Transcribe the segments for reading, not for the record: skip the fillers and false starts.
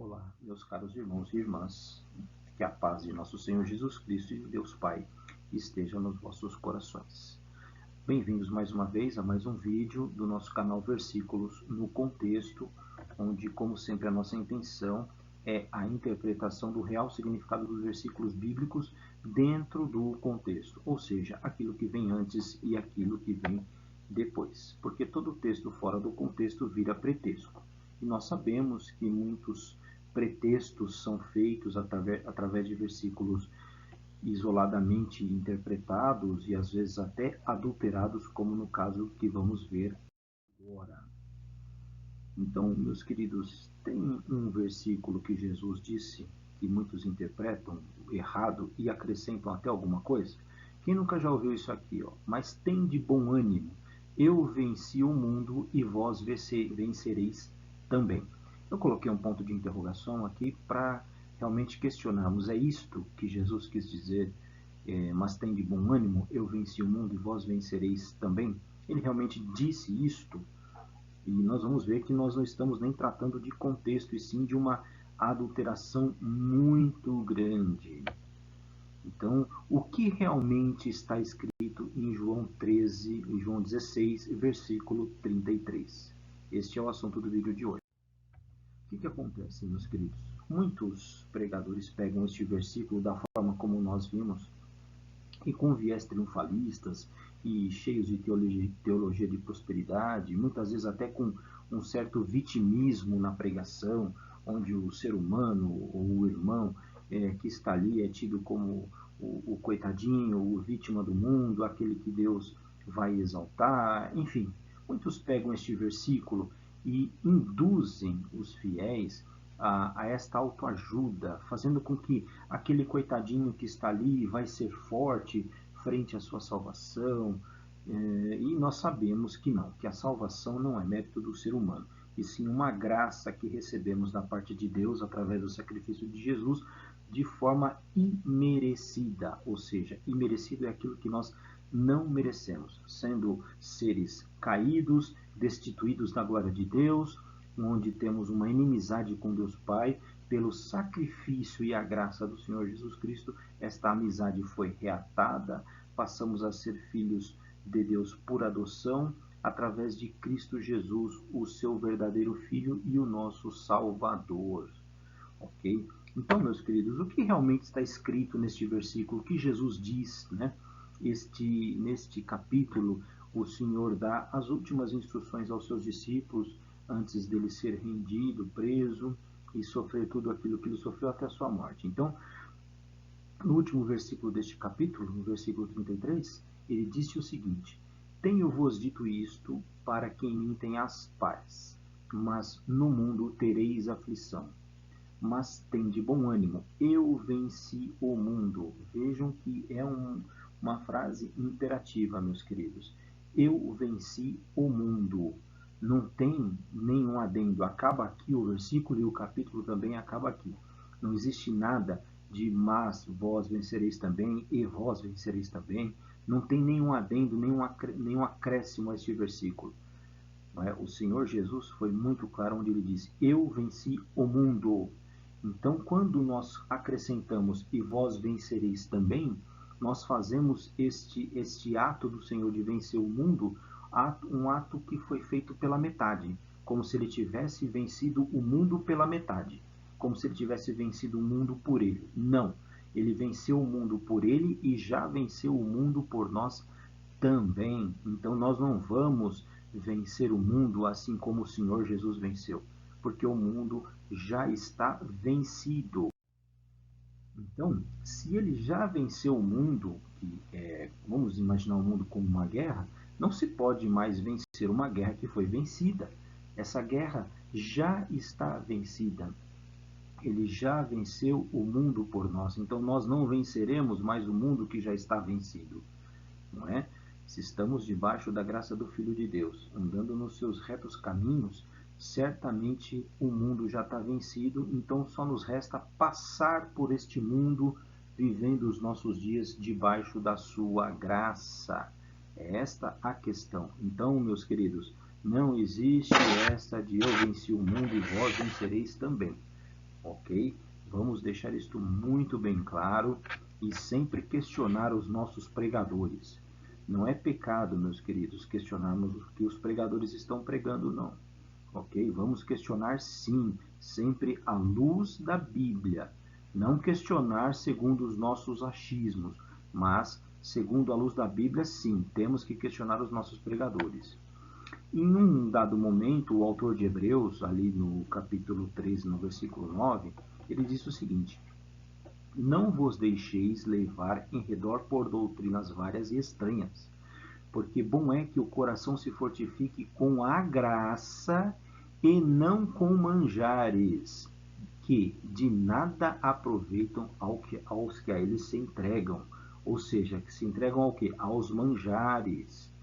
Olá, meus caros irmãos e irmãs, que a paz de nosso Senhor Jesus Cristo e de Deus Pai esteja nos vossos corações. Bem-vindos mais uma vez a mais um vídeo do nosso canal Versículos no Contexto, onde, como sempre, a nossa intenção é a interpretação do real significado dos versículos bíblicos dentro do contexto, ou seja, aquilo que vem antes e aquilo que vem depois, porque todo texto fora do contexto vira pretexto. E nós sabemos que muitos pretextos são feitos através de versículos isoladamente interpretados e às vezes até adulterados, como no caso que vamos ver agora. Então, meus queridos, tem um versículo que Jesus disse que muitos interpretam errado e acrescentam até alguma coisa. Quem nunca já ouviu isso aqui? Mas tem de bom ânimo, eu venci o mundo e vós vencereis também. Eu coloquei um ponto de interrogação aqui para realmente questionarmos. É isto que Jesus quis dizer? Mas tem de bom ânimo, eu venci o mundo e vós vencereis também? Ele realmente disse isto? E nós vamos ver que nós não estamos nem tratando de contexto, e sim de uma adulteração muito grande. Então, o que realmente está escrito em João 13, João 16, versículo 33? Este é o assunto do vídeo de hoje. O que acontece, meus queridos? Muitos pregadores pegam este versículo da forma como nós vimos, e com viés triunfalistas e cheios de teologia de prosperidade, muitas vezes até com um certo vitimismo na pregação, onde o ser humano ou o irmão que está ali é tido como o coitadinho, o vítima do mundo, aquele que Deus vai exaltar, enfim. Muitos pegam este versículo e induzem os fiéis a esta autoajuda, fazendo com que aquele coitadinho que está ali vai ser forte frente à sua salvação. E nós sabemos que não, que a salvação não é mérito do ser humano, e sim uma graça que recebemos da parte de Deus através do sacrifício de Jesus de forma imerecida, ou seja, imerecido é aquilo que nós não merecemos, sendo seres caídos, destituídos da glória de Deus, onde temos uma inimizade com Deus Pai. Pelo sacrifício e a graça do Senhor Jesus Cristo, esta amizade foi reatada, passamos a ser filhos de Deus por adoção, através de Cristo Jesus, o seu verdadeiro Filho e o nosso Salvador. Ok? Então, meus queridos, o que realmente está escrito neste versículo? O que Jesus diz, né? Neste capítulo, o Senhor dá as últimas instruções aos seus discípulos antes dele ser rendido, preso e sofrer tudo aquilo que ele sofreu até a sua morte. Então, no último versículo deste capítulo, no versículo 33, ele disse o seguinte: Tenho-vos dito isto para que em mim tenhas paz, mas no mundo tereis aflição. Mas tem de bom ânimo, eu venci o mundo. Vejam que é uma frase imperativa, meus queridos. Eu venci o mundo. Não tem nenhum adendo. Acaba aqui o versículo e o capítulo também acaba aqui. Não existe nada de mas vós vencereis também e vós vencereis também. Não tem nenhum adendo, nenhum acréscimo a este versículo. Não é? O Senhor Jesus foi muito claro onde ele disse: Eu venci o mundo. Então, quando nós acrescentamos e vós vencereis também, nós fazemos este ato do Senhor de vencer o mundo, um ato que foi feito pela metade, como se ele tivesse vencido o mundo pela metade, como se ele tivesse vencido o mundo por ele. Não, ele venceu o mundo por ele e já venceu o mundo por nós também. Então nós não vamos vencer o mundo assim como o Senhor Jesus venceu, porque o mundo já está vencido. Então, se ele já venceu o mundo, vamos imaginar o mundo como uma guerra, não se pode mais vencer uma guerra que foi vencida. Essa guerra já está vencida. Ele já venceu o mundo por nós. Então nós não venceremos mais o mundo que já está vencido. Não é? Se estamos debaixo da graça do Filho de Deus, andando nos seus retos caminhos, certamente o mundo já está vencido, então só nos resta passar por este mundo, vivendo os nossos dias debaixo da sua graça. É esta a questão. Então, meus queridos, não existe esta de eu venci o mundo e vós vencereis também. ok? Vamos deixar isto muito bem claro e sempre questionar os nossos pregadores. Não é pecado, meus queridos, questionarmos o que os pregadores estão pregando, não. Ok? Vamos questionar sim, sempre à luz da Bíblia. Não questionar segundo os nossos achismos, mas segundo a luz da Bíblia, sim, temos que questionar os nossos pregadores. Em um dado momento, o autor de Hebreus, ali no capítulo 13, no versículo 9, ele diz o seguinte: não vos deixeis levar em redor por doutrinas várias e estranhas, porque bom é que o coração se fortifique com a graça e não com manjares, que de nada aproveitam aos que a eles se entregam. Ou seja, que se entregam ao quê? Aos manjares.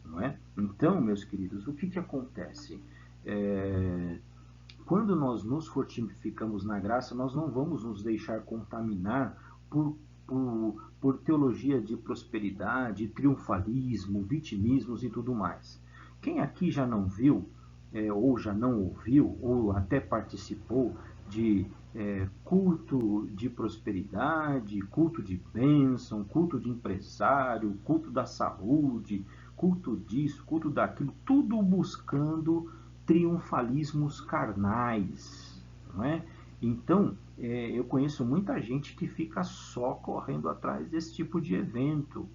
Não é? Então, meus queridos, o que acontece? Quando nós nos fortificamos na graça, nós não vamos nos deixar contaminar por teologia de prosperidade, triunfalismo, vitimismos e tudo mais. Quem aqui já não viu, ou já não ouviu, ou até participou de culto de prosperidade, culto de bênção, culto de empresário, culto da saúde, culto disso, culto daquilo, tudo buscando triunfalismos carnais, não é? Então, eu conheço muita gente que fica só correndo atrás desse tipo de evento.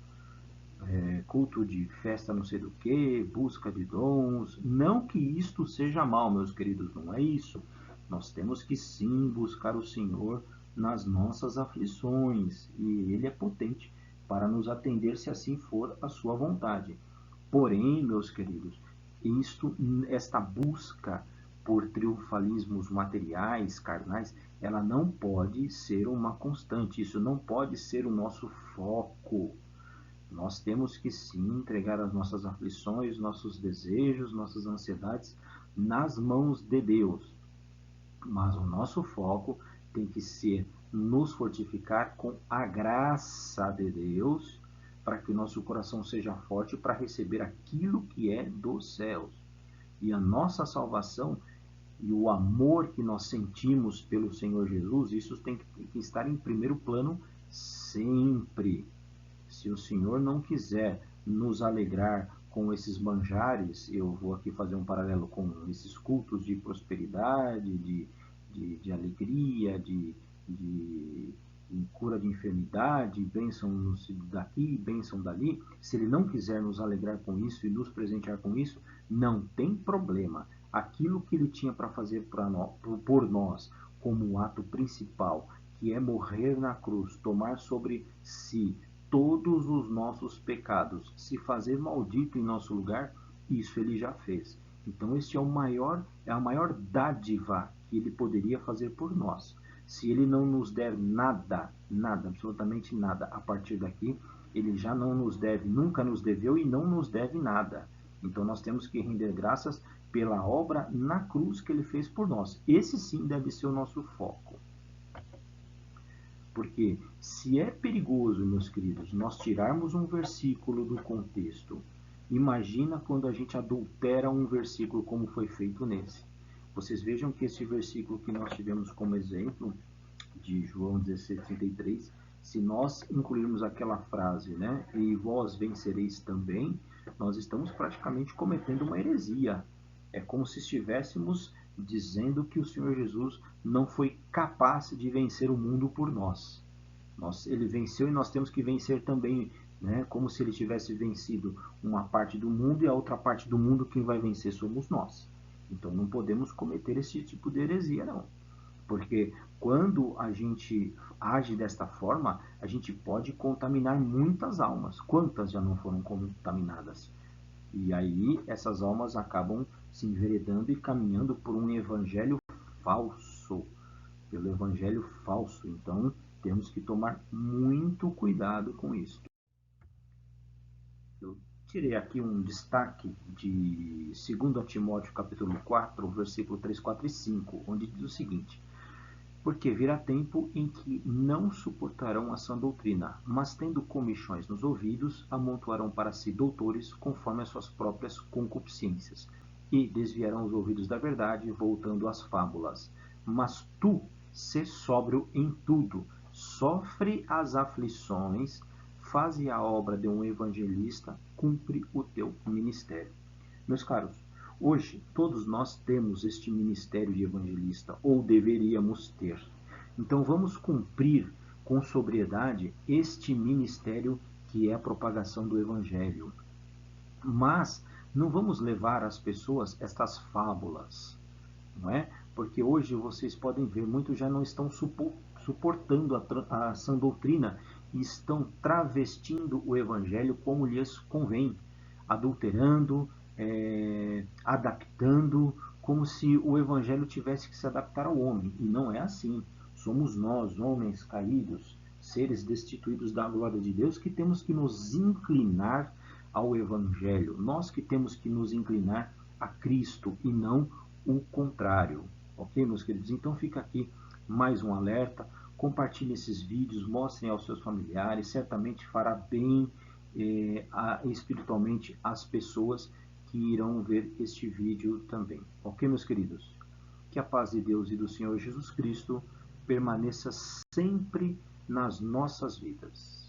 Culto de festa não sei do que, busca de dons. Não que isto seja mal, meus queridos, não é isso. Nós temos que sim buscar o Senhor nas nossas aflições, e Ele é potente para nos atender se assim for a sua vontade. Porém, meus queridos, esta busca por triunfalismos materiais, carnais, ela não pode ser uma constante, isso não pode ser o nosso foco. Nós temos que sim entregar as nossas aflições, nossos desejos, nossas ansiedades nas mãos de Deus. Mas o nosso foco tem que ser nos fortificar com a graça de Deus, para que o nosso coração seja forte para receber aquilo que é dos céus. E a nossa salvação e o amor que nós sentimos pelo Senhor Jesus, isso tem que estar em primeiro plano sempre. Se o Senhor não quiser nos alegrar com esses manjares, eu vou aqui fazer um paralelo com esses cultos de prosperidade, de alegria, de cura de enfermidade, bênção daqui, bênção dali. Se Ele não quiser nos alegrar com isso e nos presentear com isso, não tem problema. Aquilo que Ele tinha para fazer por nós, como um ato principal, que é morrer na cruz, tomar sobre si todos os nossos pecados, se fazer maldito em nosso lugar, isso Ele já fez. Então este é a maior dádiva que Ele poderia fazer por nós. Se Ele não nos der nada, nada, absolutamente nada, a partir daqui, Ele já não nos deve, nunca nos deveu e não nos deve nada. Então nós temos que render graças pela obra na cruz que Ele fez por nós. Esse sim deve ser o nosso foco. Porque se é perigoso, meus queridos, nós tirarmos um versículo do contexto, imagina quando a gente adultera um versículo como foi feito nesse. Vocês vejam que esse versículo que nós tivemos como exemplo, de João 16:33, se nós incluirmos aquela frase, né, e vós vencereis também, nós estamos praticamente cometendo uma heresia. É como se estivéssemos dizendo que o Senhor Jesus não foi capaz de vencer o mundo por nós. Ele venceu e nós temos que vencer também, né? Como se ele tivesse vencido uma parte do mundo e a outra parte do mundo quem vai vencer somos nós. Então não podemos cometer esse tipo de heresia, não. Porque quando a gente age desta forma, a gente pode contaminar muitas almas. Quantas já não foram contaminadas? E aí essas almas acabam se enveredando e caminhando por um evangelho falso, pelo evangelho falso. Então temos que tomar muito cuidado com isso. Eu tirei aqui um destaque de 2 Timóteo capítulo 4, versículo 3, 4 e 5, onde diz o seguinte: porque virá tempo em que não suportarão a sã doutrina, mas tendo comichões nos ouvidos, amontoarão para si doutores conforme as suas próprias concupiscências, e desviarão os ouvidos da verdade, voltando às fábulas. Mas tu sê sóbrio em tudo, sofre as aflições, faze a obra de um evangelista, cumpre o teu ministério. Meus caros, hoje todos nós temos este ministério de evangelista, ou deveríamos ter. Então vamos cumprir com sobriedade este ministério que é a propagação do evangelho. Mas não vamos levar às pessoas estas fábulas, não é? Porque hoje vocês podem ver, muitos já não estão suportando a sã doutrina e estão travestindo o evangelho como lhes convém, adulterando, adaptando, como se o evangelho tivesse que se adaptar ao homem. E não é assim. Somos nós, homens caídos, seres destituídos da glória de Deus, que temos que nos inclinar ao evangelho. Nós que temos que nos inclinar a Cristo e não o contrário. Ok, meus queridos? Então fica aqui mais um alerta. Compartilhe esses vídeos, mostrem aos seus familiares. Certamente fará bem espiritualmente às pessoas que irão ver este vídeo também. Ok, meus queridos? Que a paz de Deus e do Senhor Jesus Cristo permaneça sempre nas nossas vidas.